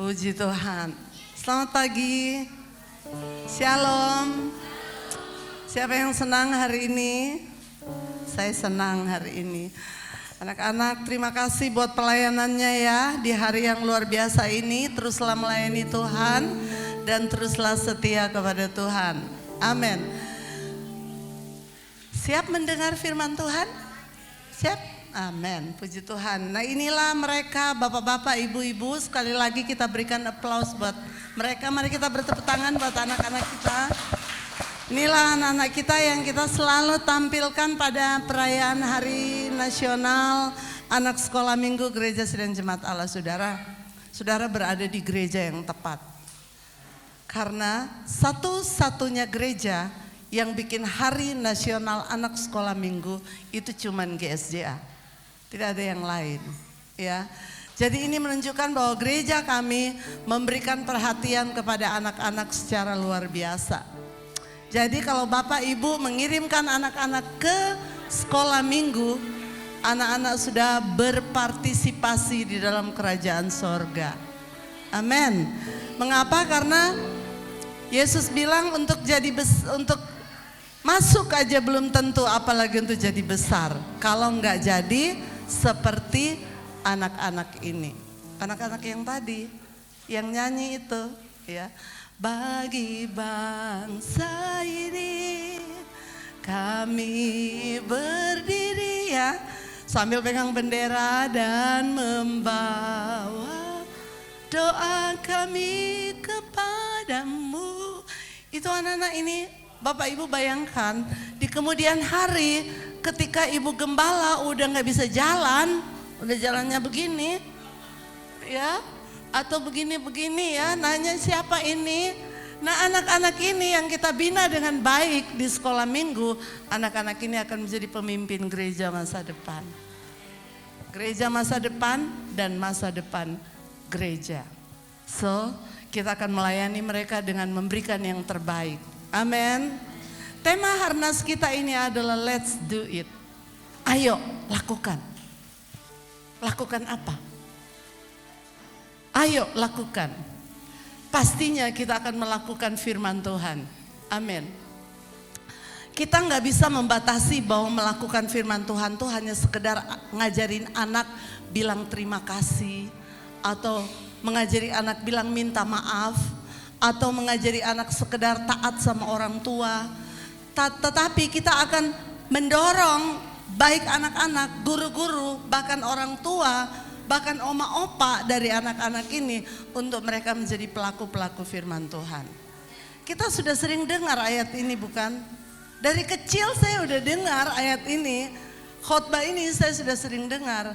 Puji Tuhan. Selamat pagi. Shalom. Siapa yang senang hari ini? Saya senang hari ini. Anak-anak, terima kasih buat pelayanannya ya di hari yang luar biasa ini. Teruslah melayani Tuhan dan teruslah setia kepada Tuhan. Amin. Siap mendengar firman Tuhan? Siap? Amin, puji Tuhan. Nah inilah mereka bapak-bapak, ibu-ibu. Sekali lagi kita berikan aplaus buat mereka. Mari kita bertepuk tangan buat anak-anak kita. Inilah anak-anak kita yang kita selalu tampilkan pada perayaan Hari Nasional Anak Sekolah Minggu Gereja Sidang Jemaat Allah. Saudara berada di gereja yang tepat. Karena satu-satunya gereja yang bikin Hari Nasional Anak Sekolah Minggu itu cuman GSJA. Tidak ada yang lain, ya. Jadi ini menunjukkan bahwa gereja kami memberikan perhatian kepada anak-anak secara luar biasa. Jadi kalau Bapak Ibu mengirimkan anak-anak ke sekolah minggu, anak-anak sudah berpartisipasi di dalam kerajaan sorga. Amin. Mengapa? Karena Yesus bilang untuk masuk aja belum tentu, apalagi untuk jadi besar. Kalau enggak jadi seperti anak-anak ini. Anak-anak yang tadi, yang nyanyi itu ya. Bagi bangsa ini kami berdiri ya. Sambil pegang bendera dan membawa doa kami kepadamu. Itu anak-anak ini. Bapak Ibu bayangkan di kemudian hari ketika Ibu Gembala udah gak bisa jalan, udah jalannya begini ya, atau begini-begini ya, nanya siapa ini. Nah anak-anak ini yang kita bina dengan baik di sekolah minggu, anak-anak ini akan menjadi pemimpin gereja masa depan. Gereja masa depan dan masa depan gereja. So kita akan melayani mereka dengan memberikan yang terbaik. Amin. Tema Harnas kita ini adalah let's do it. Ayo lakukan. Lakukan apa? Ayo lakukan. Pastinya kita akan melakukan firman Tuhan. Amin. Kita nggak bisa membatasi bahwa melakukan firman Tuhan itu hanya sekedar ngajarin anak bilang terima kasih, atau mengajari anak bilang minta maaf, atau mengajari anak sekedar taat sama orang tua. Tetapi kita akan mendorong baik anak-anak, guru-guru, bahkan orang tua, bahkan oma opa dari anak-anak ini untuk mereka menjadi pelaku-pelaku firman Tuhan. Kita sudah sering dengar ayat ini bukan? Dari kecil saya udah dengar ayat ini, khotbah ini saya sudah sering dengar.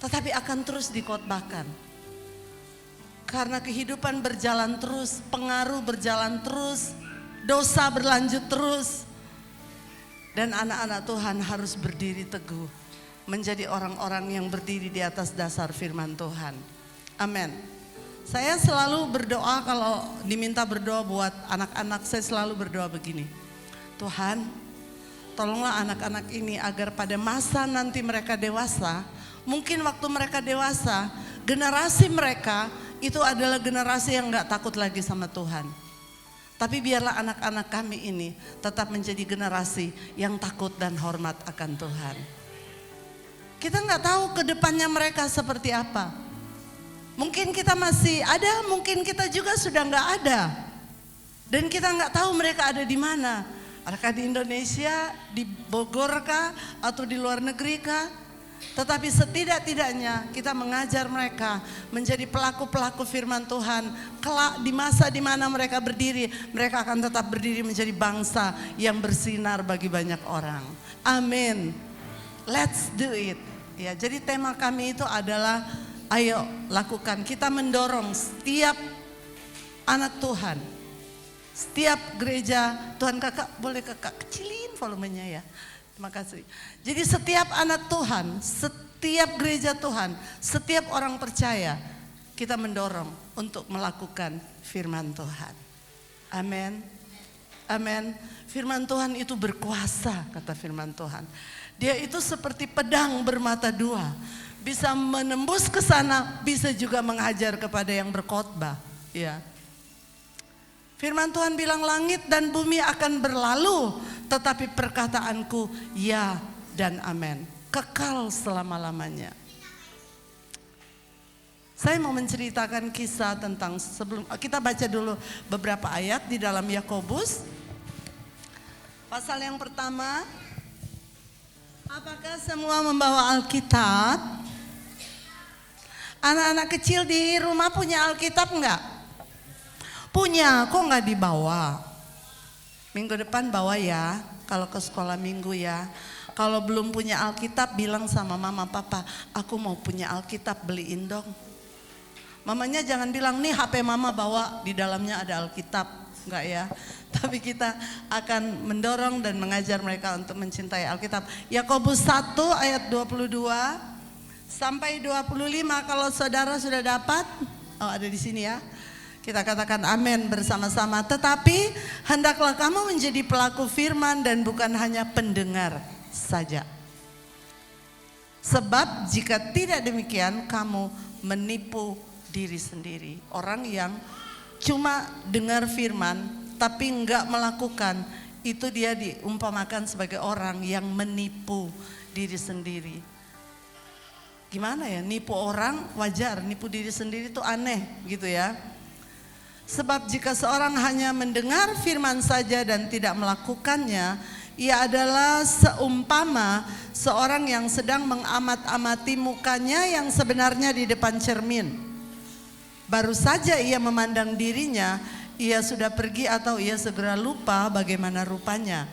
Tetapi akan terus dikhotbahkan. Karena kehidupan berjalan terus, pengaruh berjalan terus, dosa berlanjut terus. Dan anak-anak Tuhan harus berdiri teguh, menjadi orang-orang yang berdiri di atas dasar firman Tuhan. Amin. Saya selalu berdoa, kalau diminta berdoa buat anak-anak, saya selalu berdoa begini. Tuhan, tolonglah anak-anak ini agar pada masa nanti mereka dewasa, mungkin waktu mereka dewasa, generasi mereka itu adalah generasi yang gak takut lagi sama Tuhan. Tapi biarlah anak-anak kami ini tetap menjadi generasi yang takut dan hormat akan Tuhan. Kita gak tahu ke depannya mereka seperti apa. Mungkin kita masih ada, mungkin kita juga sudah gak ada. Dan kita gak tahu mereka ada di mana. Adakah di Indonesia, di Bogor kah, atau di luar negeri kah? Tetapi setidak-tidaknya kita mengajar mereka menjadi pelaku-pelaku firman Tuhan. Kelak di masa di mana mereka berdiri, mereka akan tetap berdiri menjadi bangsa yang bersinar bagi banyak orang. Amin. Let's do it. Ya, jadi tema kami itu adalah Ayo lakukan. Kita mendorong setiap anak Tuhan, setiap gereja Tuhan. Kakak boleh kakak kecilin volumenya ya. Terima kasih. Jadi setiap anak Tuhan, setiap gereja Tuhan, setiap orang percaya, kita mendorong untuk melakukan firman Tuhan. Amin. Amin. Firman Tuhan itu berkuasa, kata firman Tuhan. Dia itu seperti pedang bermata dua. Bisa menembus ke sana, bisa juga menghajar kepada yang berkhotbah. Ya. Firman Tuhan bilang langit dan bumi akan berlalu, tetapi perkataanku ya dan amin. Kekal selama-lamanya. Saya mau menceritakan kisah tentang sebelum kita baca dulu beberapa ayat di dalam Yakobus. Pasal yang pertama. Apakah semua membawa Alkitab? Anak-anak kecil di rumah punya Alkitab enggak? Punya, kok enggak dibawa? Minggu depan bawa ya, kalau ke sekolah minggu ya. Kalau belum punya Alkitab bilang sama mama papa, aku mau punya Alkitab, beliin dong. Mamanya jangan bilang nih HP mama bawa, di dalamnya ada Alkitab. Enggak ya, tapi kita akan mendorong dan mengajar mereka untuk mencintai Alkitab. Yakobus 1 ayat 22 sampai 25, kalau saudara sudah dapat, oh ada di sini ya. Kita katakan amin bersama-sama. Tetapi hendaklah kamu menjadi pelaku firman dan bukan hanya pendengar saja. Sebab jika tidak demikian kamu menipu diri sendiri. Orang yang cuma dengar firman tapi enggak melakukan, itu dia diumpamakan sebagai orang yang menipu diri sendiri. Gimana ya, nipu orang wajar, nipu diri sendiri itu aneh gitu ya. Sebab jika seorang hanya mendengar firman saja dan tidak melakukannya, ia adalah seumpama seorang yang sedang mengamat-amati mukanya yang sebenarnya di depan cermin. Baru saja ia memandang dirinya, ia sudah pergi atau ia segera lupa bagaimana rupanya.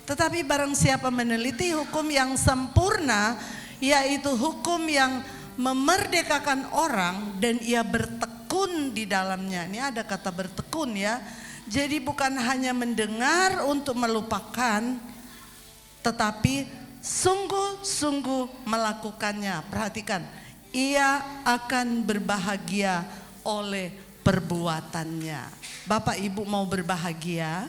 Tetapi barang siapa meneliti hukum yang sempurna, yaitu hukum yang memerdekakan orang dan ia bertekun di dalamnya. Ini ada kata bertekun ya. Jadi bukan hanya mendengar untuk melupakan, tetapi sungguh-sungguh melakukannya. Perhatikan, ia akan berbahagia oleh perbuatannya. Bapak Ibu mau berbahagia?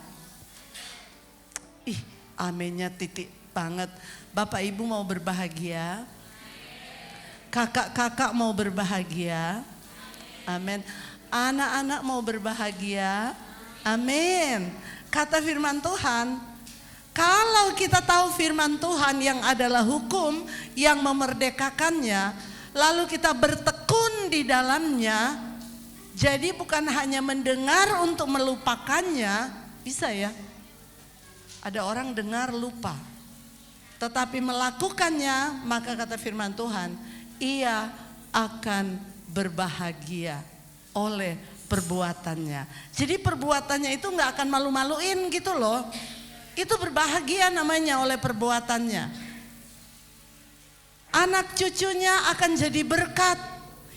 Ih, aminnya titik banget. Bapak Ibu mau berbahagia? Kakak-kakak mau berbahagia? Amin. Anak-anak mau berbahagia? Amin. Kata firman Tuhan, kalau kita tahu firman Tuhan yang adalah hukum yang memerdekakannya, lalu kita bertekun di dalamnya, jadi bukan hanya mendengar untuk melupakannya, bisa ya. Ada orang dengar lupa, tetapi melakukannya, maka kata firman Tuhan, ia akan berbahagia oleh perbuatannya. Jadi perbuatannya itu gak akan malu-maluin gitu loh. Itu berbahagia namanya oleh perbuatannya. Anak cucunya akan jadi berkat.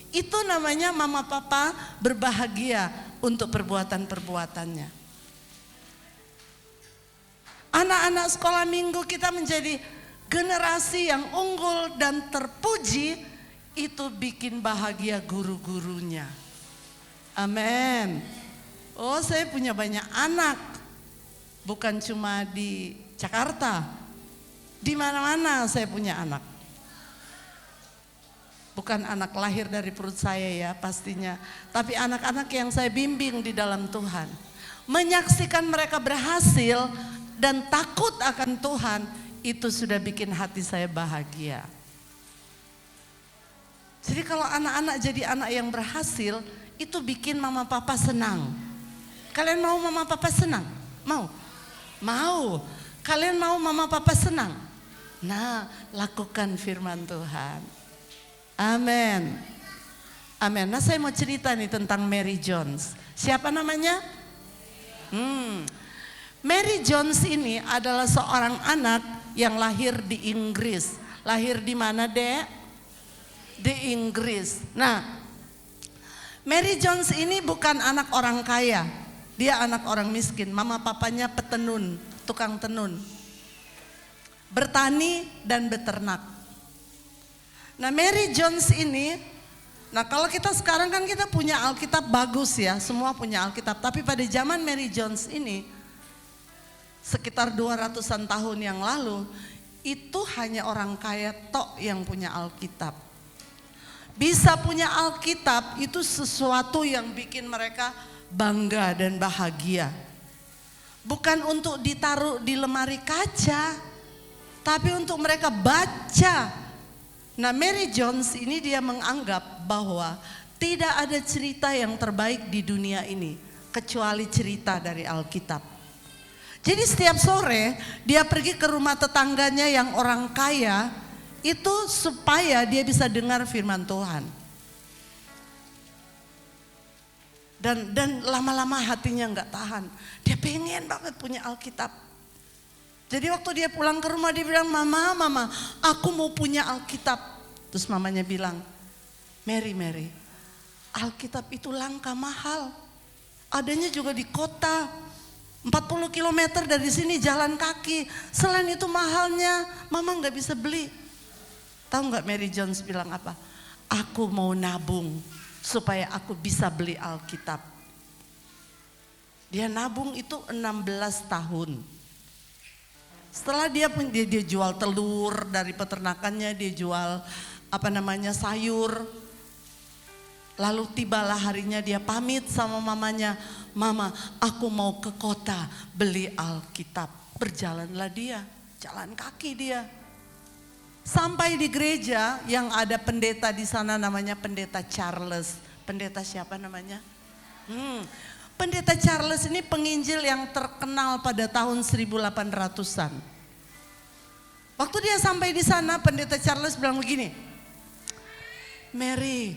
Itu namanya mama papa berbahagia untuk perbuatan-perbuatannya. Anak-anak sekolah minggu kita menjadi generasi yang unggul dan terpuji, itu bikin bahagia guru-gurunya. Amin. Oh, saya punya banyak anak. Bukan cuma di Jakarta. Di mana-mana saya punya anak. Bukan anak lahir dari perut saya ya pastinya. Tapi anak-anak yang saya bimbing di dalam Tuhan. Menyaksikan mereka berhasil dan takut akan Tuhan, itu sudah bikin hati saya bahagia. Jadi kalau anak-anak jadi anak yang berhasil, itu bikin mama papa senang. Kalian mau mama papa senang? Mau? Mau. Kalian mau mama papa senang? Nah, lakukan firman Tuhan. Amin. Amin. Nah, saya mau cerita nih tentang Mary Jones. Siapa namanya? Mary Jones ini adalah seorang anak yang lahir di Inggris. Lahir di mana, Dek? di Inggris. Nah, Mary Jones ini bukan anak orang kaya. Dia anak orang miskin. Mama papanya petenun, tukang tenun. Bertani dan beternak. Nah, Mary Jones ini, nah kalau kita sekarang kan kita punya Alkitab bagus ya, semua punya Alkitab. Tapi pada zaman Mary Jones ini, sekitar 200-an tahun yang lalu, itu hanya orang kaya tok yang punya Alkitab. Bisa punya Alkitab itu sesuatu yang bikin mereka bangga dan bahagia. Bukan untuk ditaruh di lemari kaca, tapi untuk mereka baca. Nah, Mary Jones ini dia menganggap bahwa tidak ada cerita yang terbaik di dunia ini kecuali cerita dari Alkitab. Jadi setiap sore dia pergi ke rumah tetangganya yang orang kaya itu supaya dia bisa dengar firman Tuhan. Dan lama-lama hatinya nggak tahan. Dia pengen banget punya Alkitab. Jadi waktu dia pulang ke rumah dia bilang, mama, aku mau punya Alkitab. Terus mamanya bilang, Mary, Alkitab itu langka mahal. Adanya juga di kota. 40 km dari sini jalan kaki. Selain itu mahalnya, mama nggak bisa beli. Tahu nggak Mary Jones bilang apa? Aku mau nabung supaya aku bisa beli Alkitab. Dia nabung itu 16 tahun. Setelah dia jual telur dari peternakannya, dia jual sayur. Lalu tibalah harinya dia pamit sama mamanya, mama aku mau ke kota beli Alkitab. Berjalanlah dia, jalan kaki dia. Sampai di gereja yang ada pendeta di sana namanya pendeta Charles. Pendeta siapa namanya? Pendeta Charles ini penginjil yang terkenal pada tahun 1800-an. Waktu dia sampai di sana, pendeta Charles bilang begini, Mary,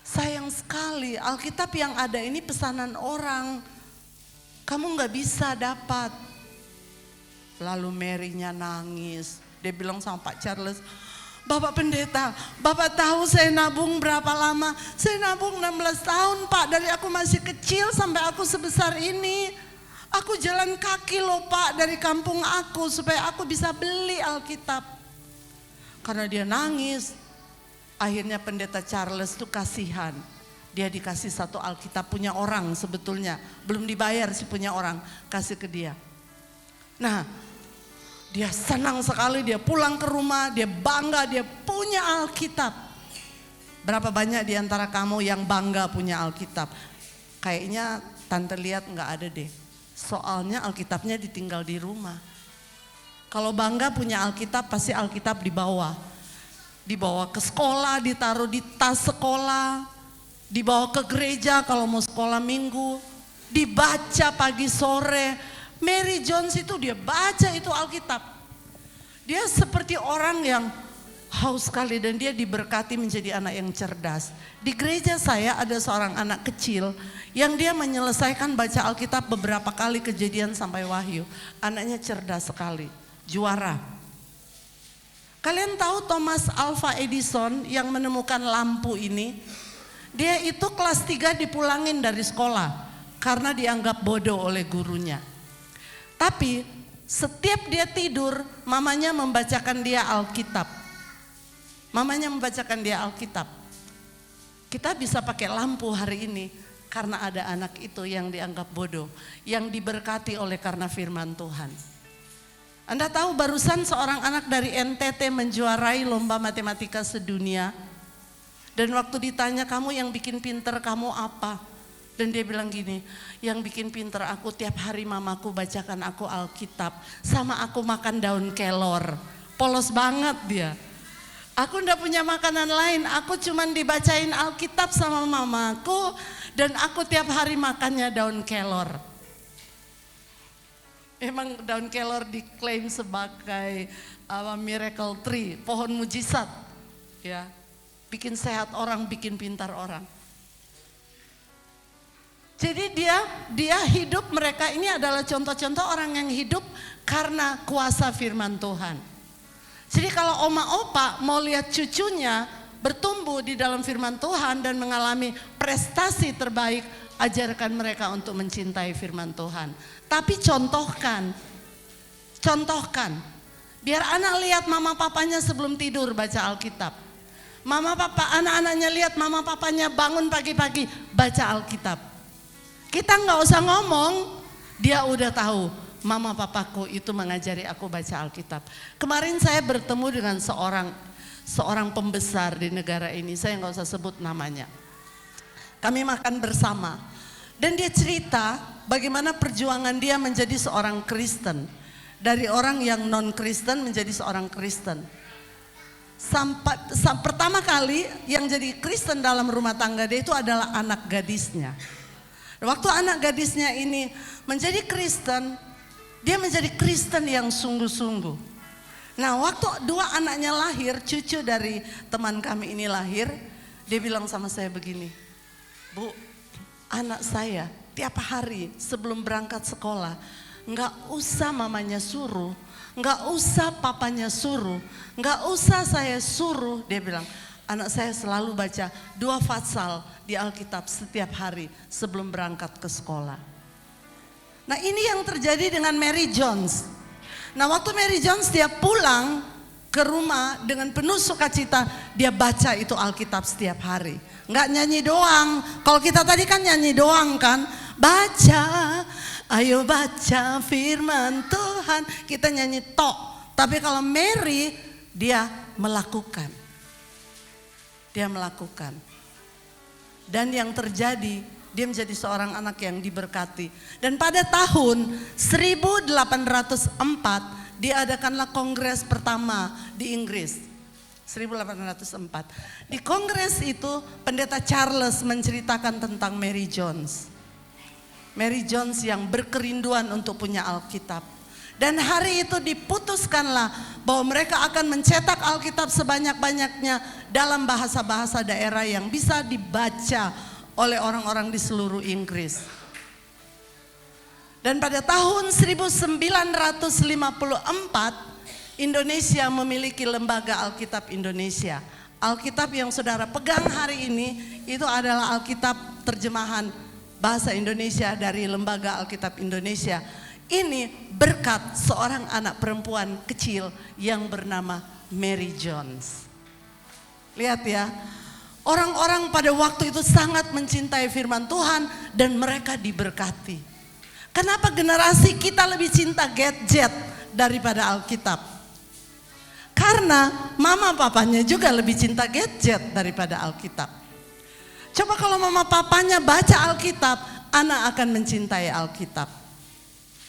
sayang sekali Alkitab yang ada ini pesanan orang, kamu gak bisa dapat. Lalu Mary-nya nangis, dia bilang sama Pak Charles, Bapak pendeta, Bapak tahu saya nabung berapa lama? Saya nabung 16 tahun Pak, dari aku masih kecil sampai aku sebesar ini. Aku jalan kaki loh Pak dari kampung aku supaya aku bisa beli Alkitab. Karena dia nangis, akhirnya pendeta Charles tuh kasihan. Dia dikasih satu Alkitab punya orang sebetulnya, belum dibayar sih punya orang, kasih ke dia. Nah, dia senang sekali, dia pulang ke rumah, dia bangga, dia punya Alkitab. Berapa banyak di antara kamu yang bangga punya Alkitab? Kayaknya tante lihat nggak ada deh. Soalnya Alkitabnya ditinggal di rumah. Kalau bangga punya Alkitab, pasti Alkitab dibawa. Dibawa ke sekolah, ditaruh di tas sekolah. Dibawa ke gereja kalau mau sekolah minggu. Dibaca pagi sore. Mary Jones itu dia baca itu Alkitab. Dia seperti orang yang haus sekali dan dia diberkati menjadi anak yang cerdas. Di gereja saya ada seorang anak kecil yang dia menyelesaikan baca Alkitab beberapa kali Kejadian sampai Wahyu. Anaknya cerdas sekali, juara. Kalian tahu Thomas Alva Edison yang menemukan lampu ini? Dia itu kelas 3 dipulangin dari sekolah karena dianggap bodoh oleh gurunya. Tapi setiap dia tidur, mamanya membacakan dia Alkitab. Mamanya membacakan dia Alkitab. Kita bisa pakai lampu hari ini karena ada anak itu yang dianggap bodoh, yang diberkati oleh karena firman Tuhan. Anda tahu barusan seorang anak dari NTT menjuarai lomba matematika sedunia. Dan waktu ditanya, kamu yang bikin pinter kamu apa? Dan dia bilang gini, yang bikin pinter aku tiap hari mamaku bacakan aku Alkitab, sama aku makan daun kelor. Polos banget dia. Aku ndak punya makanan lain, aku cuman dibacain Alkitab sama mamaku dan aku tiap hari makannya daun kelor. Emang daun kelor diklaim sebagai miracle tree, pohon mujizat, ya, bikin sehat orang, bikin pintar orang. Jadi dia hidup, mereka ini adalah contoh-contoh orang yang hidup karena kuasa firman Tuhan. Jadi kalau oma opa mau lihat cucunya bertumbuh di dalam firman Tuhan dan mengalami prestasi terbaik, ajarkan mereka untuk mencintai firman Tuhan. Tapi contohkan. Biar anak lihat mama papanya sebelum tidur baca Alkitab. Anak-anaknya lihat mama papanya bangun pagi-pagi baca Alkitab. Kita nggak usah ngomong, dia udah tahu mama papaku itu mengajari aku baca Alkitab. Kemarin saya bertemu dengan seorang pembesar di negara ini, saya nggak usah sebut namanya. Kami makan bersama dan dia cerita bagaimana perjuangan dia menjadi seorang Kristen. Dari orang yang non-Kristen menjadi seorang Kristen. Pertama kali yang jadi Kristen dalam rumah tangga dia itu adalah anak gadisnya. Waktu anak gadisnya ini menjadi Kristen, dia menjadi Kristen yang sungguh-sungguh. Nah, waktu dua anaknya lahir, cucu dari teman kami ini lahir, dia bilang sama saya begini, Bu, anak saya tiap hari sebelum berangkat sekolah, nggak usah mamanya suruh, nggak usah papanya suruh, nggak usah saya suruh. Dia bilang, anak saya selalu baca 2 fatsal di Alkitab setiap hari sebelum berangkat ke sekolah. Nah, ini yang terjadi dengan Mary Jones. Nah, waktu Mary Jones dia pulang ke rumah dengan penuh sukacita, dia baca itu Alkitab setiap hari. Nggak nyanyi doang. Kalau kita tadi kan nyanyi doang kan, baca, ayo baca firman Tuhan, kita nyanyi tok. Tapi kalau Mary, dia melakukan. Dan yang terjadi, dia menjadi seorang anak yang diberkati. Dan pada tahun 1804 diadakanlah kongres pertama di Inggris. 1804. Di kongres itu pendeta Charles menceritakan tentang Mary Jones. Mary Jones yang berkerinduan untuk punya Alkitab. Dan hari itu diputuskanlah bahwa mereka akan mencetak Alkitab sebanyak-banyaknya dalam bahasa-bahasa daerah yang bisa dibaca oleh orang-orang di seluruh Inggris. Dan pada tahun 1954 Indonesia memiliki Lembaga Alkitab Indonesia. Alkitab yang saudara pegang hari ini itu adalah Alkitab terjemahan bahasa Indonesia dari Lembaga Alkitab Indonesia. Ini berkat seorang anak perempuan kecil yang bernama Mary Jones. Lihat ya, orang-orang pada waktu itu sangat mencintai firman Tuhan dan mereka diberkati. Kenapa generasi kita lebih cinta gadget daripada Alkitab? Karena mama papanya juga lebih cinta gadget daripada Alkitab. Coba kalau mama papanya baca Alkitab, anak akan mencintai Alkitab.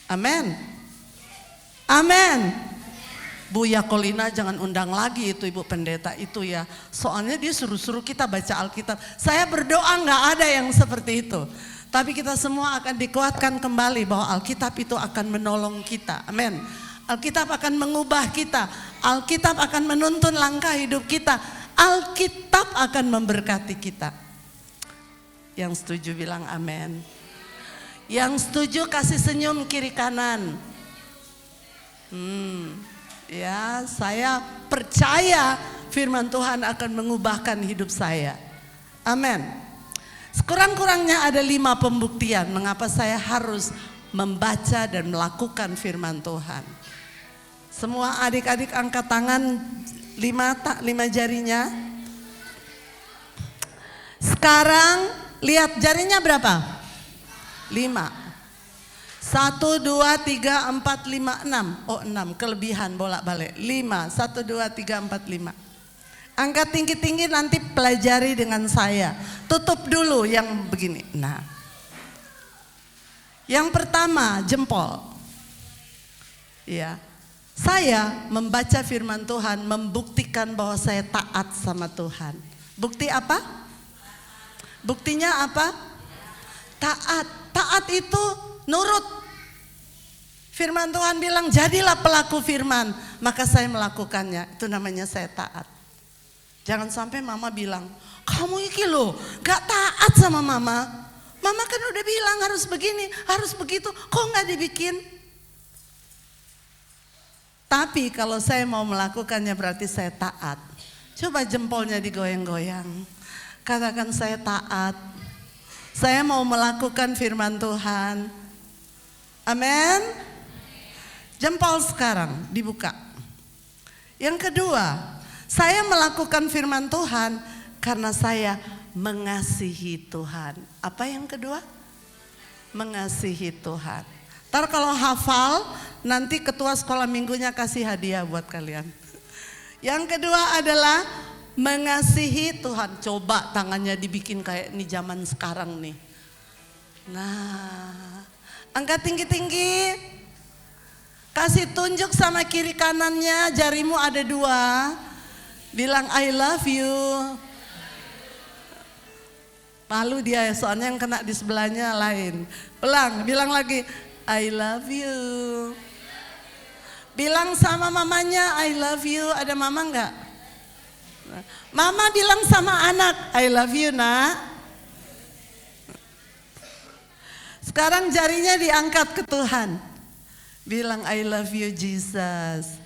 Amin. Amin. Bu Yakolina jangan undang lagi itu ibu pendeta itu ya. Soalnya dia suruh-suruh kita baca Alkitab. Saya berdoa nggak ada yang seperti itu. Tapi kita semua akan dikuatkan kembali bahwa Alkitab itu akan menolong kita. Amin. Alkitab akan mengubah kita. Alkitab akan menuntun langkah hidup kita. Alkitab akan memberkati kita. Yang setuju bilang amin. Yang setuju kasih senyum kiri kanan. Ya, saya percaya firman Tuhan akan mengubahkan hidup saya. Amin. Sekurang-kurangnya ada 5 pembuktian mengapa saya harus membaca dan melakukan firman Tuhan. Semua adik-adik angkat tangan 5 jarinya. Sekarang lihat jarinya berapa? 5. 1, 2, 3, 4, 5, 6. Oh 6, kelebihan bolak-balik. 5, 1, 2, 3, 4, 5. Angkat tinggi-tinggi nanti pelajari dengan saya. Tutup dulu yang begini. Nah, yang pertama jempol. Ya, saya membaca firman Tuhan membuktikan bahwa saya taat sama Tuhan. Bukti apa? Buktinya apa? Taat. Taat itu nurut. Firman Tuhan bilang jadilah pelaku firman, maka saya melakukannya. Itu namanya saya taat. Jangan sampai mama bilang, kamu iki loh gak taat sama mama. Mama kan udah bilang harus begini, harus begitu, kok gak dibikin? Tapi kalau saya mau melakukannya berarti saya taat. Coba jempolnya digoyang-goyang. Katakan saya taat. Saya mau melakukan firman Tuhan. Amin. Jempol sekarang dibuka. Yang kedua, saya melakukan firman Tuhan karena saya mengasihi Tuhan. Apa yang kedua? Mengasihi Tuhan. Ntar kalau hafal, nanti ketua sekolah minggunya kasih hadiah buat kalian. Yang kedua adalah mengasihi Tuhan. Coba tangannya dibikin kayak ini zaman sekarang nih. Nah, angkat tinggi-tinggi. Kasih tunjuk sama kiri kanannya, jarimu ada 2. Bilang I love you. Malu dia soalnya yang kena di sebelahnya lain. Bilang lagi I love you. Bilang sama mamanya I love you. Ada mama enggak? Mama bilang sama anak I love you nak. Sekarang jarinya diangkat ke Tuhan. Bilang I love you Jesus.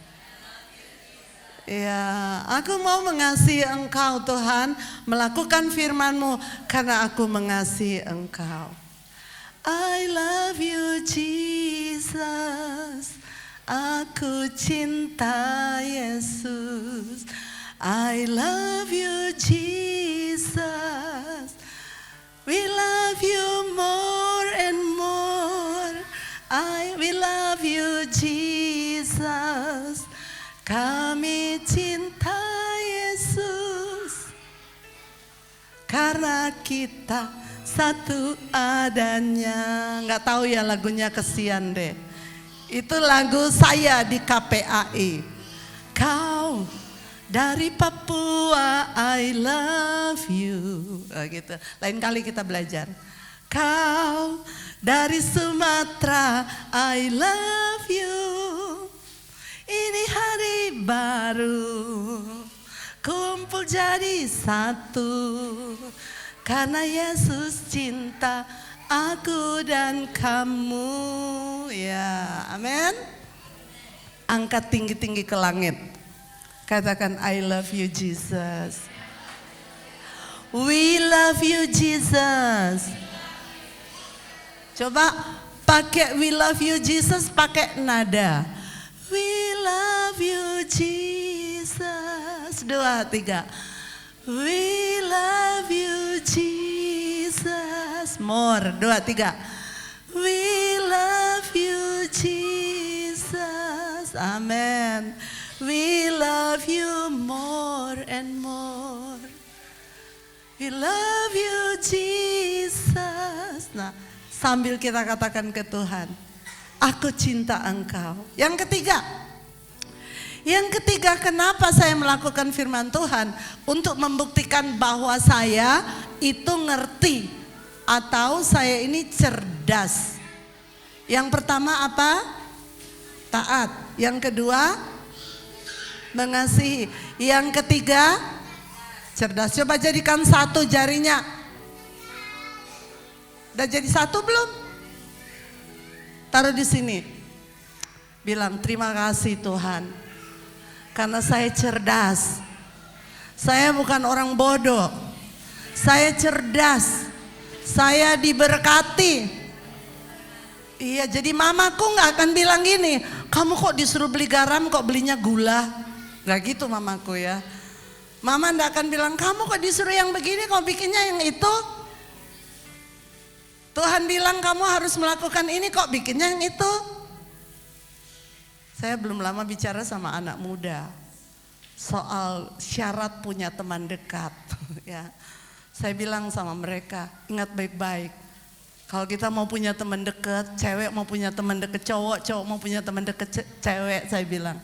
Ya, aku mau mengasihi Engkau Tuhan, melakukan firman-Mu karena aku mengasihi Engkau. I love you Jesus. Aku cinta Yesus. I love you Jesus. We love you more and more. We love you Jesus. Kami cinta Yesus. Karena kita satu adanya. Nggak tahu ya lagunya, kesian deh. Itu lagu saya di KPAI. Kau dari Papua, I love you. Gitu. Lain kali kita belajar. Kau dari Sumatera, I love you. Ini hari baru, kumpul jadi satu. Karena Yesus cinta aku dan kamu. Ya, amin. Angkat tinggi-tinggi ke langit. Katakan I love you Jesus. We love you Jesus. Coba pakai we love you Jesus, pakai nada. We love you Jesus. 2, 3. We love you Jesus. More. 2, 3. We love you Jesus. Amen. We love you more and more. We love you Jesus. Nah, sambil kita katakan ke Tuhan, aku cinta Engkau. Yang ketiga, kenapa saya melakukan firman Tuhan? Untuk membuktikan bahwa saya itu ngerti atau saya ini cerdas. Yang pertama apa? Taat. Yang kedua, mengasihi. Yang ketiga, cerdas. Coba jadikan satu jarinya. Udah jadi satu belum? Taruh di sini. Bilang terima kasih Tuhan. Karena saya cerdas. Saya bukan orang bodoh. Saya cerdas. Saya diberkati. Iya, jadi mamaku gak akan bilang gini, kamu kok disuruh beli garam kok belinya gula. Gak gitu mamaku ya. Mama gak akan bilang, kamu kok disuruh yang begini kok bikinnya yang itu. Tuhan bilang kamu harus melakukan ini kok bikinnya yang itu. Saya belum lama bicara sama anak muda soal syarat punya teman dekat. Ya, saya bilang sama mereka, ingat baik-baik. Kalau kita mau punya teman dekat, cewek mau punya teman dekat cowok, cowok mau punya teman dekat cewek, saya bilang.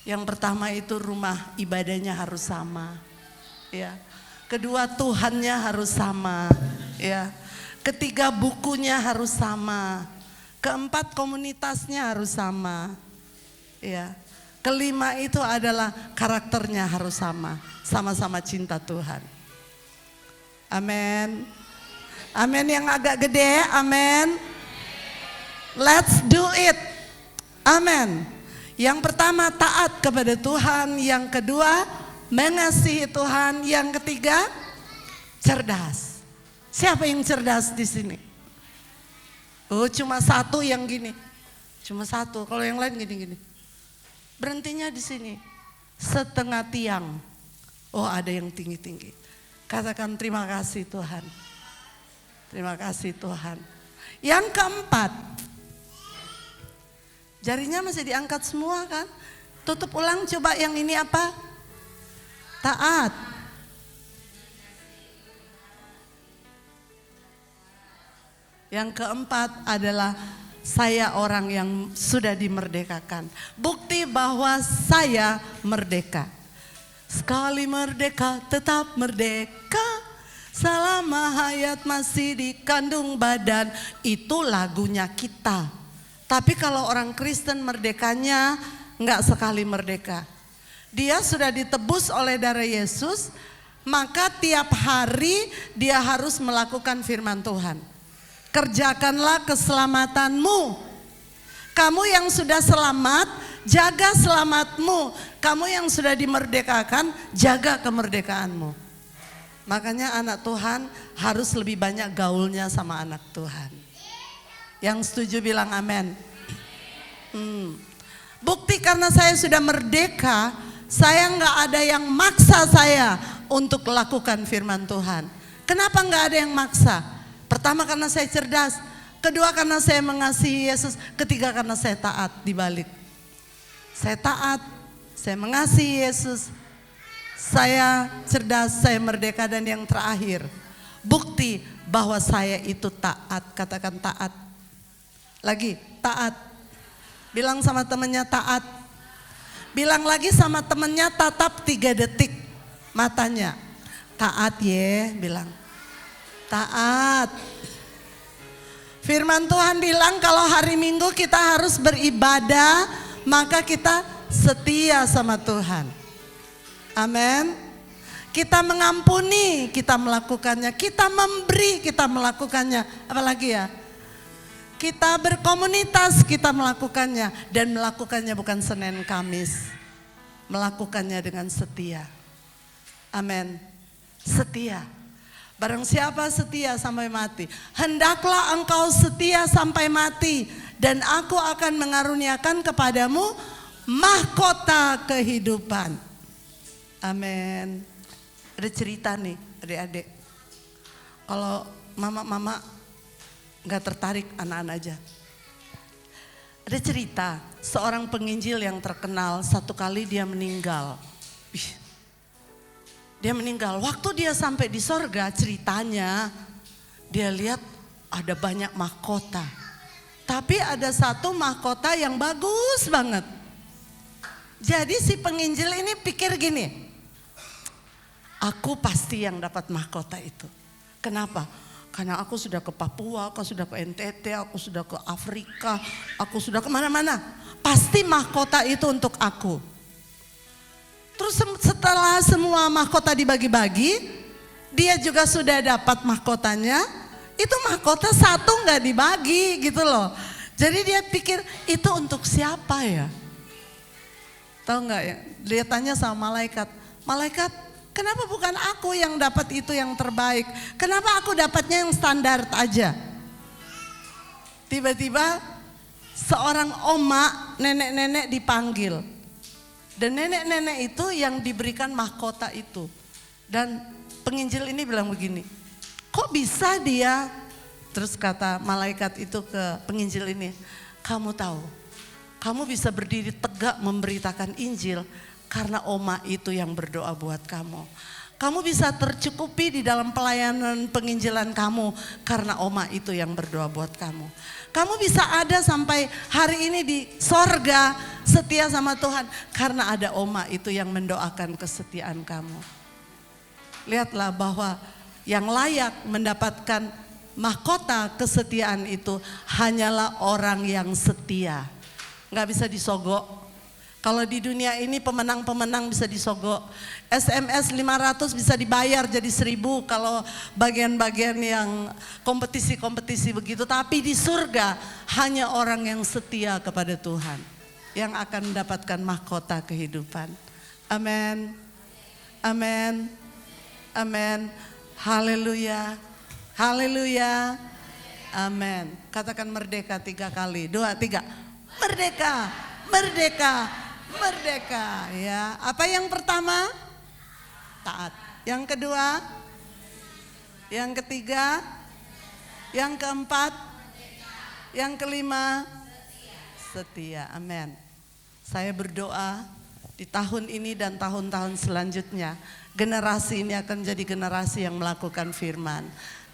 Yang pertama itu rumah ibadahnya harus sama. Ya. Kedua Tuhannya harus sama. Ya. Ketiga bukunya harus sama. Keempat komunitasnya harus sama. Ya. Kelima itu adalah karakternya harus sama. Sama-sama cinta Tuhan. Amin. Amin yang agak gede, amin. Let's do it. Amin. Yang pertama taat kepada Tuhan, yang kedua mengasihi Tuhan, yang ketiga cerdas. Siapa yang cerdas di sini? Oh, cuma satu yang gini. Cuma satu, kalau yang lain gini-gini. Berhentinya di sini. Setengah tiang. Oh, ada yang tinggi-tinggi. Katakan terima kasih Tuhan. Terima kasih Tuhan. Yang keempat, jarinya masih diangkat semua kan? Tutup ulang coba yang ini apa? Taat. Yang keempat adalah saya orang yang sudah dimerdekakan. Bukti bahwa saya merdeka. Sekali merdeka tetap merdeka. Selama hayat masih di kandung badan. Itu lagunya kita. Tapi kalau orang Kristen merdekanya enggak sekali merdeka. Dia sudah ditebus oleh darah Yesus. Maka tiap hari dia harus melakukan firman Tuhan. Kerjakanlah keselamatanmu. Kamu yang sudah selamat, jaga selamatmu. Kamu yang sudah dimerdekakan, jaga kemerdekaanmu. Makanya anak Tuhan harus lebih banyak gaulnya sama anak Tuhan. Yang setuju bilang amin. Bukti karena saya sudah merdeka, saya nggak ada yang maksa saya untuk lakukan firman Tuhan. Kenapa nggak ada yang maksa? Pertama karena saya cerdas, kedua karena saya mengasihi Yesus, ketiga karena saya taat dibalik. Saya taat, saya mengasihi Yesus, saya cerdas, saya merdeka, dan yang terakhir, bukti bahwa saya itu taat. Katakan taat. Lagi, taat. Bilang sama temannya taat. Bilang lagi sama temannya tatap 3 detik matanya. Taat ye, bilang. Taat. Firman Tuhan bilang kalau hari Minggu kita harus beribadah, maka kita setia sama Tuhan. Amin. Kita mengampuni, kita melakukannya. Kita memberi, kita melakukannya. Apalagi ya? Kita berkomunitas, kita melakukannya. Dan melakukannya bukan Senin Kamis. Melakukannya dengan setia. Amin. Setia. Barang siapa setia sampai mati, hendaklah engkau setia sampai mati, dan aku akan mengaruniakan kepadamu mahkota kehidupan. Amin. Ada cerita nih adik-adik. Kalau mama-mama gak tertarik, anak-anak aja. Ada cerita seorang penginjil yang terkenal, satu kali dia meninggal. Dia meninggal, waktu dia sampai di sorga ceritanya dia lihat ada banyak mahkota. Tapi ada satu mahkota yang bagus banget. Jadi si penginjil ini pikir gini, aku pasti yang dapat mahkota itu. Kenapa? Karena aku sudah ke Papua, aku sudah ke NTT, aku sudah ke Afrika, aku sudah kemana-mana. Pasti mahkota itu untuk aku. Terus setelah semua mahkota dibagi-bagi, dia juga sudah dapat mahkotanya. Itu mahkota satu nggak dibagi gitu loh. Jadi dia pikir itu untuk siapa ya? Tahu nggak ya? Dia tanya sama malaikat, malaikat, kenapa bukan aku yang dapat itu yang terbaik? Kenapa aku dapatnya yang standar aja? Tiba-tiba seorang oma, nenek-nenek dipanggil. Dan nenek-nenek itu yang diberikan mahkota itu. Dan penginjil ini bilang begini, kok bisa dia? Terus kata malaikat itu ke penginjil ini, kamu tahu, kamu bisa berdiri tegak memberitakan Injil karena oma itu yang berdoa buat kamu. Kamu bisa tercukupi di dalam pelayanan penginjilan kamu karena oma itu yang berdoa buat kamu. Kamu bisa ada sampai hari ini di sorga setia sama Tuhan karena ada oma itu yang mendoakan kesetiaan kamu. Lihatlah bahwa yang layak mendapatkan mahkota kesetiaan itu hanyalah orang yang setia. Nggak bisa disogok. Kalau di dunia ini pemenang-pemenang bisa disogok. SMS 500 bisa dibayar jadi 1000 kalau bagian-bagian yang kompetisi-kompetisi begitu. Tapi di surga hanya orang yang setia kepada Tuhan. yang akan mendapatkan mahkota kehidupan. Amin. Amin. Amin. Haleluya. Haleluya. Amin. Katakan merdeka 3 kali. 2, 3. Merdeka. Merdeka. Merdeka. Ya. Apa yang pertama? Taat. Yang kedua? Yang ketiga? Yang keempat? Yang kelima? Setia. Amin. Saya berdoa di tahun ini dan tahun-tahun selanjutnya, generasi ini akan jadi generasi yang melakukan firman.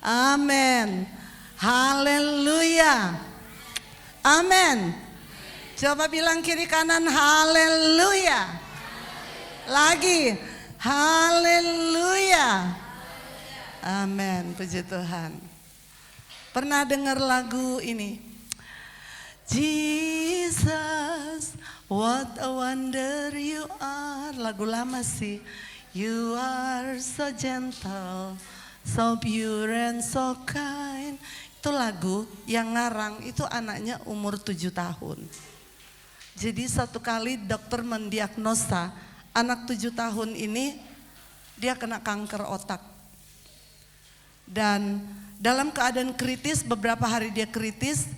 Amin. Haleluya. Amin. Coba bilang kiri kanan, haleluya. Lagi, haleluya. Amin. Puji Tuhan. Pernah dengar lagu ini? Jesus, what a wonder you are. Lagu lama sih. You are so gentle, so pure and so kind. Itu lagu yang ngarang itu anaknya umur 7 tahun. Jadi satu kali dokter mendiagnosa anak 7 tahun ini dia kena kanker otak. Dan dalam keadaan kritis, beberapa hari dia kritis,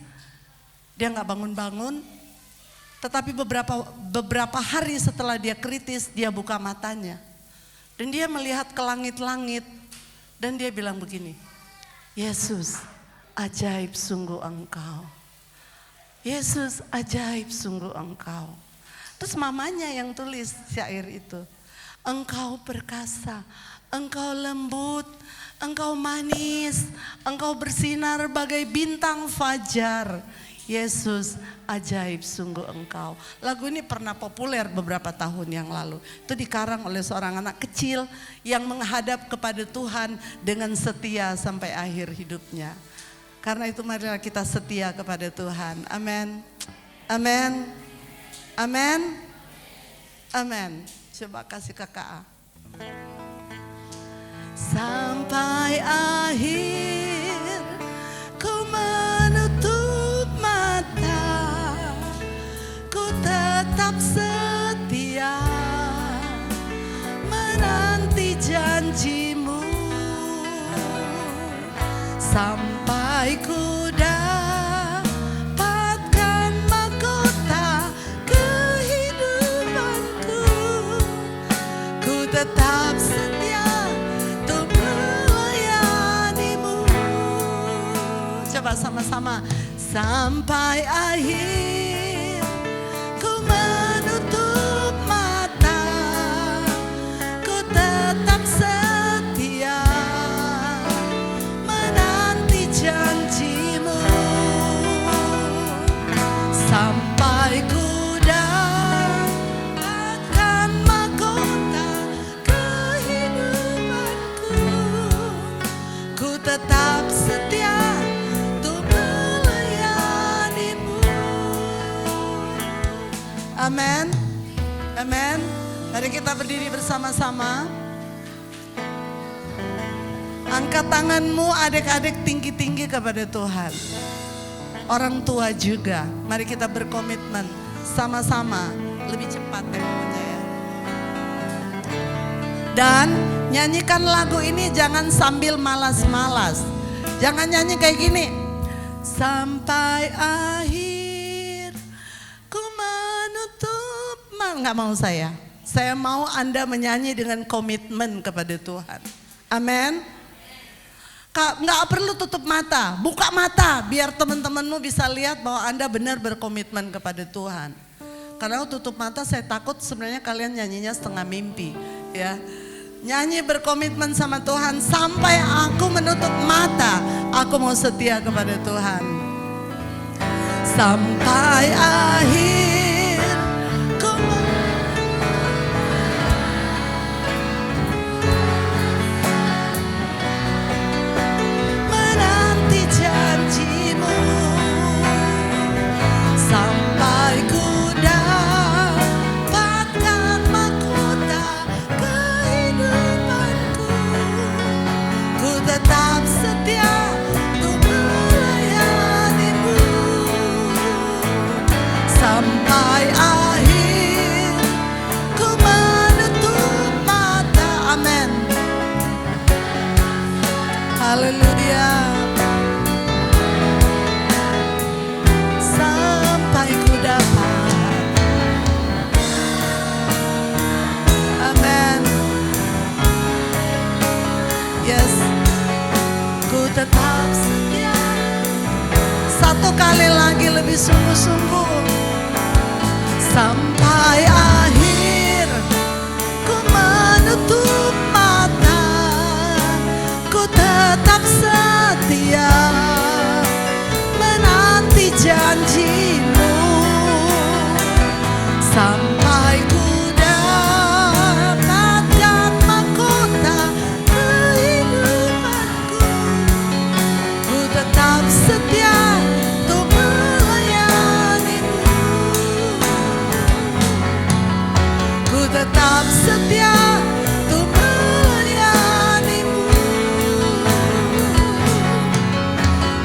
dia nggak bangun-bangun. Tetapi beberapa hari setelah dia kritis, dia buka matanya. Dan dia melihat ke langit-langit. Dan dia bilang begini, Yesus, ajaib sungguh Engkau. Yesus, ajaib sungguh Engkau. Terus mamanya yang tulis syair itu. Engkau perkasa, Engkau lembut, Engkau manis, Engkau bersinar bagai bintang fajar. Yesus, ajaib sungguh Engkau. Lagu ini pernah populer beberapa tahun yang lalu. Itu dikarang oleh seorang anak kecil yang menghadap kepada Tuhan dengan setia sampai akhir hidupnya. Karena itu marilah kita setia kepada Tuhan. Amin. Amin. Amin. Amin. Coba kasih kakak. Sampai akhir ku menutup mata, ku tetap setia menanti janjimu. Sampai ku dapatkan mahkota kehidupanku, ku tetap setia untuk melayanimu. Coba sama-sama. Sampai akhir ku menutup mata, ku tetap setia menanti janjimu. Sampai ku dapatkan mahkota kehidupanku, ku tetap setia untuk melayanimu. Amin. Amin. Mari kita berdiri bersama-sama. Angkat tanganmu adik-adik tinggi-tinggi kepada Tuhan. Orang tua juga, mari kita berkomitmen sama-sama. Lebih cepat temponya ya. Dan nyanyikan lagu ini jangan sambil malas-malas. Jangan nyanyi kayak gini. Sampai akhir ku menutup. Nggak mau saya. Saya mau Anda menyanyi dengan komitmen kepada Tuhan. Amin. Nggak perlu tutup mata, buka mata biar teman-temanmu bisa lihat bahwa Anda benar berkomitmen kepada Tuhan. Karena tutup mata saya takut sebenarnya kalian nyanyinya setengah mimpi ya. Nyanyi berkomitmen sama Tuhan, sampai aku menutup mata, aku mau setia kepada Tuhan. Sampai akhir ku menanti janjimu, sampai ku dapatkan mahkota kehidupanku, ku tetap setia untuk melayanimu. Sampai tetap setia. Satu kali lagi lebih sungguh-sungguh. Sampai akhir ku menutup mata, ku tetap setia menanti janjimu. Sampai ku dapatkan mahkota kehidupanku, ku tetap setia untuk melayanimu. Ku tetap setia untuk melayanimu.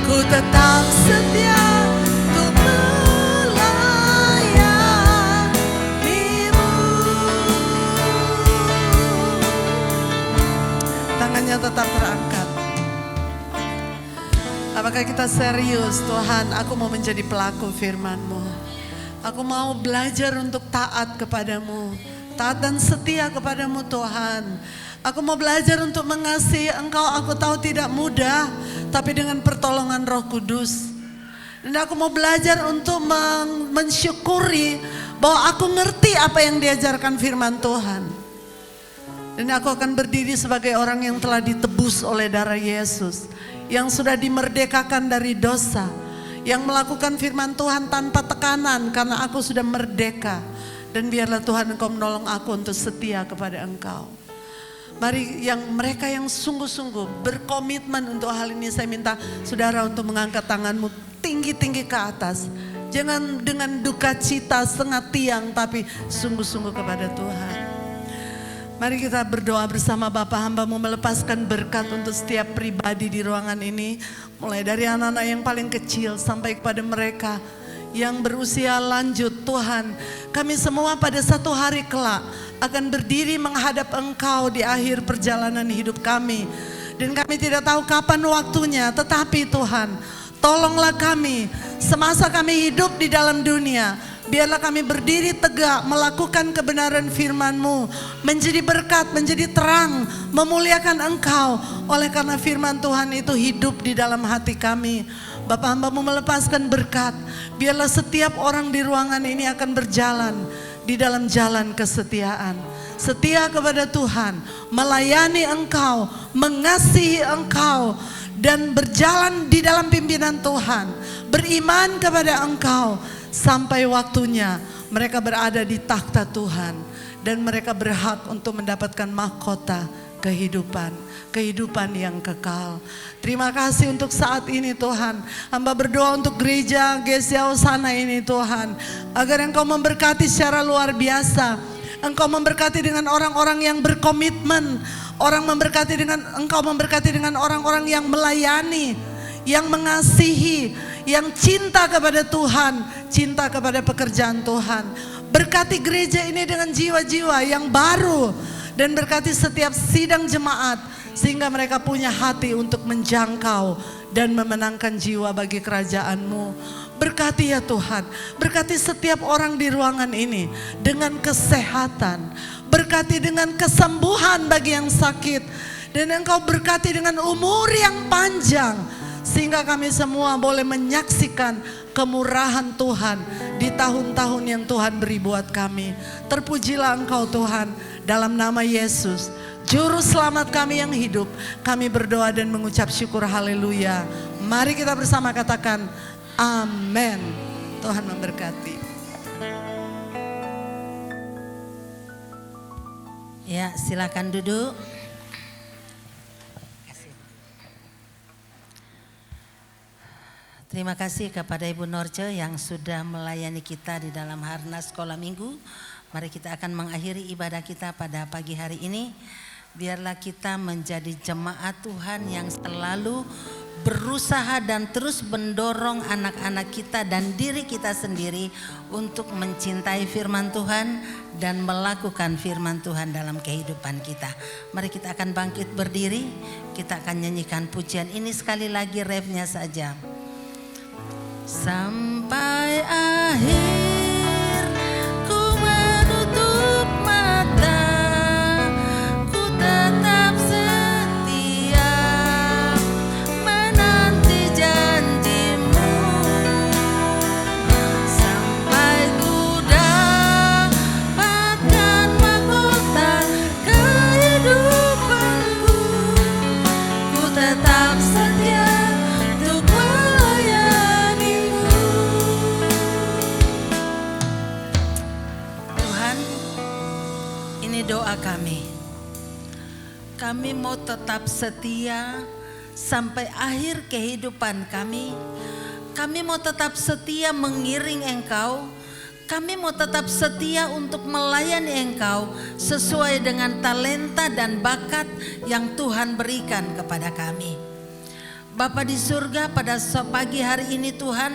Ku tetap setia untuk melayanimu. Tangannya tetap terangkat. Apakah kita serius, Tuhan, aku mau menjadi pelaku firman-Mu. Aku mau belajar untuk taat kepadamu, taat dan setia kepadamu Tuhan. Aku mau belajar untuk mengasihi Engkau. Aku tahu tidak mudah, tapi dengan pertolongan Roh Kudus. Dan aku mau belajar untuk mensyukuri bahwa aku ngerti apa yang diajarkan firman Tuhan. Dan aku akan berdiri sebagai orang yang telah ditebus oleh darah Yesus, yang sudah dimerdekakan dari dosa, yang melakukan firman Tuhan tanpa tekanan karena aku sudah merdeka. Dan biarlah Tuhan Engkau menolong aku untuk setia kepada Engkau. Mari mereka yang sungguh-sungguh berkomitmen untuk hal ini, saya minta saudara untuk mengangkat tanganmu tinggi-tinggi ke atas. Jangan dengan duka cita setengah tiang, tapi sungguh-sungguh kepada Tuhan. Mari kita berdoa bersama. Bapa, hamba-Mu melepaskan berkat untuk setiap pribadi di ruangan ini. Mulai dari anak-anak yang paling kecil sampai kepada mereka yang berusia lanjut. Tuhan, kami semua pada satu hari kelak akan berdiri menghadap Engkau di akhir perjalanan hidup kami. Dan kami tidak tahu kapan waktunya, tetapi Tuhan, tolonglah kami semasa kami hidup di dalam dunia. Biarlah kami berdiri tegak melakukan kebenaran firman-Mu, menjadi berkat, menjadi terang, memuliakan Engkau. Oleh karena firman Tuhan itu hidup di dalam hati kami. Bapa, hamba-Mu melepaskan berkat. Biarlah setiap orang di ruangan ini akan berjalan di dalam jalan kesetiaan. Setia kepada Tuhan, melayani Engkau, mengasihi Engkau, dan berjalan di dalam pimpinan Tuhan. Beriman kepada Engkau. Sampai waktunya mereka berada di takhta Tuhan. Dan mereka berhak untuk mendapatkan mahkota kehidupan. Kehidupan yang kekal. Terima kasih untuk saat ini Tuhan. Hamba berdoa untuk gereja GCA Osana ini Tuhan. Agar Engkau memberkati secara luar biasa. Engkau memberkati dengan orang-orang yang berkomitmen. Engkau memberkati dengan orang-orang yang melayani, yang mengasihi, yang cinta kepada Tuhan, cinta kepada pekerjaan Tuhan. Berkati gereja ini dengan jiwa-jiwa yang baru, dan berkati setiap sidang jemaat sehingga mereka punya hati untuk menjangkau dan memenangkan jiwa bagi kerajaan-Mu. Berkati ya Tuhan, berkati setiap orang di ruangan ini dengan kesehatan, berkati dengan kesembuhan bagi yang sakit, dan Engkau berkati dengan umur yang panjang, sehingga kami semua boleh menyaksikan kemurahan Tuhan di tahun-tahun yang Tuhan beri buat kami. Terpujilah Engkau Tuhan, dalam nama Yesus, Juru Selamat kami yang hidup. Kami berdoa dan mengucap syukur, haleluya. Mari kita bersama katakan amin. Tuhan memberkati. Ya, silakan duduk. Terima kasih kepada Ibu Norce yang sudah melayani kita di dalam Harnas Sekolah Minggu. Mari kita akan mengakhiri ibadah kita pada pagi hari ini. Biarlah kita menjadi jemaat Tuhan yang selalu berusaha dan terus mendorong anak-anak kita dan diri kita sendiri untuk mencintai firman Tuhan dan melakukan firman Tuhan dalam kehidupan kita. Mari kita akan bangkit berdiri. Kita akan nyanyikan pujian ini sekali lagi, refnya saja. Sampai akhir ku menutup mata, ku tetap setia. kami mau tetap setia sampai akhir kehidupan kami. Kami mau tetap setia mengiring Engkau. Kami mau tetap setia untuk melayani Engkau sesuai dengan talenta dan bakat yang Tuhan berikan kepada kami. Bapa di surga, pada pagi hari ini Tuhan,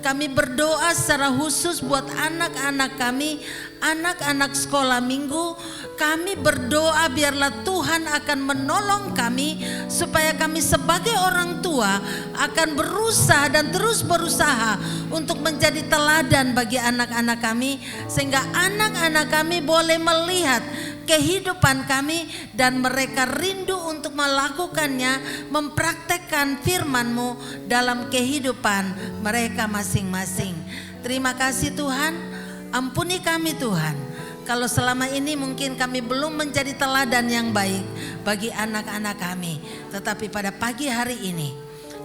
kami berdoa secara khusus buat anak-anak kami, anak-anak sekolah minggu. Kami berdoa biarlah Tuhan akan menolong kami supaya kami sebagai orang tua akan berusaha dan terus berusaha untuk menjadi teladan bagi anak-anak kami, sehingga anak-anak kami boleh melihat kehidupan kami dan mereka rindu untuk melakukannya, mempraktekkan firman-Mu dalam kehidupan mereka masing-masing. Terima kasih Tuhan, ampuni kami Tuhan, kalau selama ini mungkin kami belum menjadi teladan yang baik bagi anak-anak kami. Tetapi pada pagi hari ini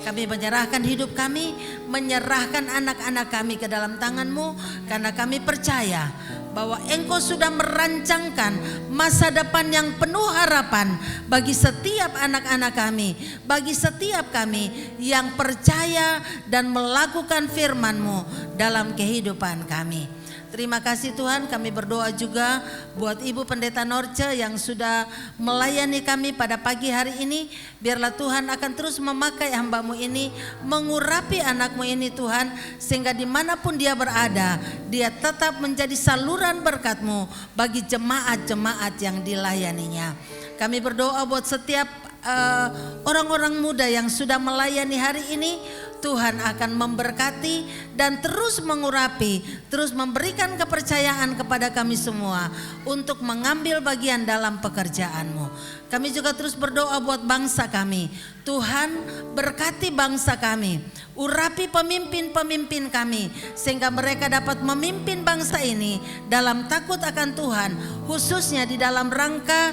kami menyerahkan hidup kami, menyerahkan anak-anak kami ke dalam tangan-Mu, karena kami percaya bahwa Engkau sudah merancangkan masa depan yang penuh harapan bagi setiap anak-anak kami, bagi setiap kami yang percaya dan melakukan firman-Mu dalam kehidupan kami. Terima kasih Tuhan, kami berdoa juga buat Ibu Pendeta Norce yang sudah melayani kami pada pagi hari ini. Biarlah Tuhan akan terus memakai hamba-Mu ini, mengurapi anak-Mu ini Tuhan, sehingga dimanapun dia berada, dia tetap menjadi saluran berkat-Mu bagi jemaat-jemaat yang dilayaninya. Kami berdoa buat setiap orang-orang muda yang sudah melayani hari ini. Tuhan akan memberkati dan terus mengurapi, terus memberikan kepercayaan kepada kami semua untuk mengambil bagian dalam pekerjaan-Mu. Kami juga terus berdoa buat bangsa kami. Tuhan berkati bangsa kami, urapi pemimpin-pemimpin kami, sehingga mereka dapat memimpin bangsa ini dalam takut akan Tuhan, khususnya di dalam rangka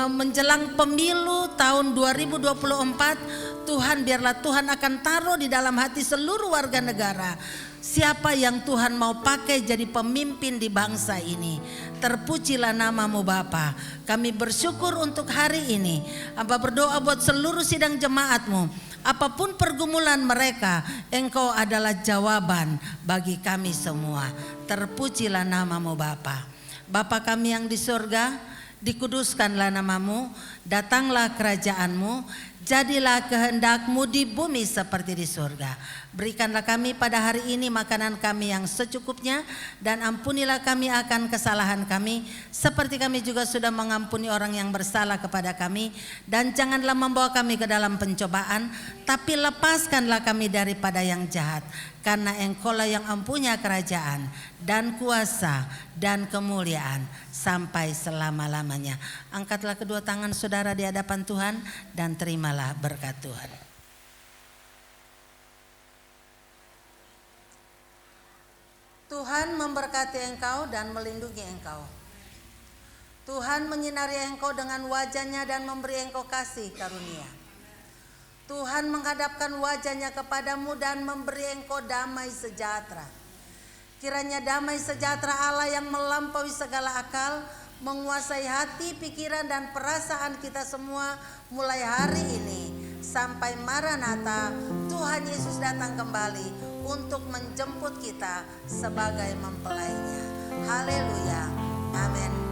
menjelang pemilu tahun 2024. Tuhan, biarlah Tuhan akan taruh di dalam hati seluruh warga negara siapa yang Tuhan mau pakai jadi pemimpin di bangsa ini. Terpujilah nama-Mu Bapa. Kami bersyukur untuk hari ini. Hamba berdoa buat seluruh sidang jemaat-Mu. Apapun pergumulan mereka, Engkau adalah jawaban bagi kami semua. Terpujilah nama-Mu Bapa. Bapa kami yang di surga, dikuduskanlah nama-Mu, datanglah kerajaan-Mu. Jadilah kehendak-Mu di bumi seperti di surga. Berikanlah kami pada hari ini makanan kami yang secukupnya, dan ampunilah kami akan kesalahan kami seperti kami juga sudah mengampuni orang yang bersalah kepada kami. Dan janganlah membawa kami ke dalam pencobaan, tapi lepaskanlah kami daripada yang jahat. Karena Engkau-lah yang mempunyai kerajaan dan kuasa dan kemuliaan sampai selama-lamanya. Angkatlah kedua tangan saudara di hadapan Tuhan dan terimalah berkat Tuhan. Tuhan memberkati engkau dan melindungi engkau. Tuhan menyinari engkau dengan wajah-Nya dan memberi engkau kasih karunia. Tuhan menghadapkan wajah-Nya kepadamu dan memberi engkau damai sejahtera. Kiranya damai sejahtera Allah yang melampaui segala akal menguasai hati, pikiran dan perasaan kita semua mulai hari ini sampai Maranatha, Tuhan Yesus datang kembali untuk menjemput kita sebagai mempelainya. Haleluya. Amin.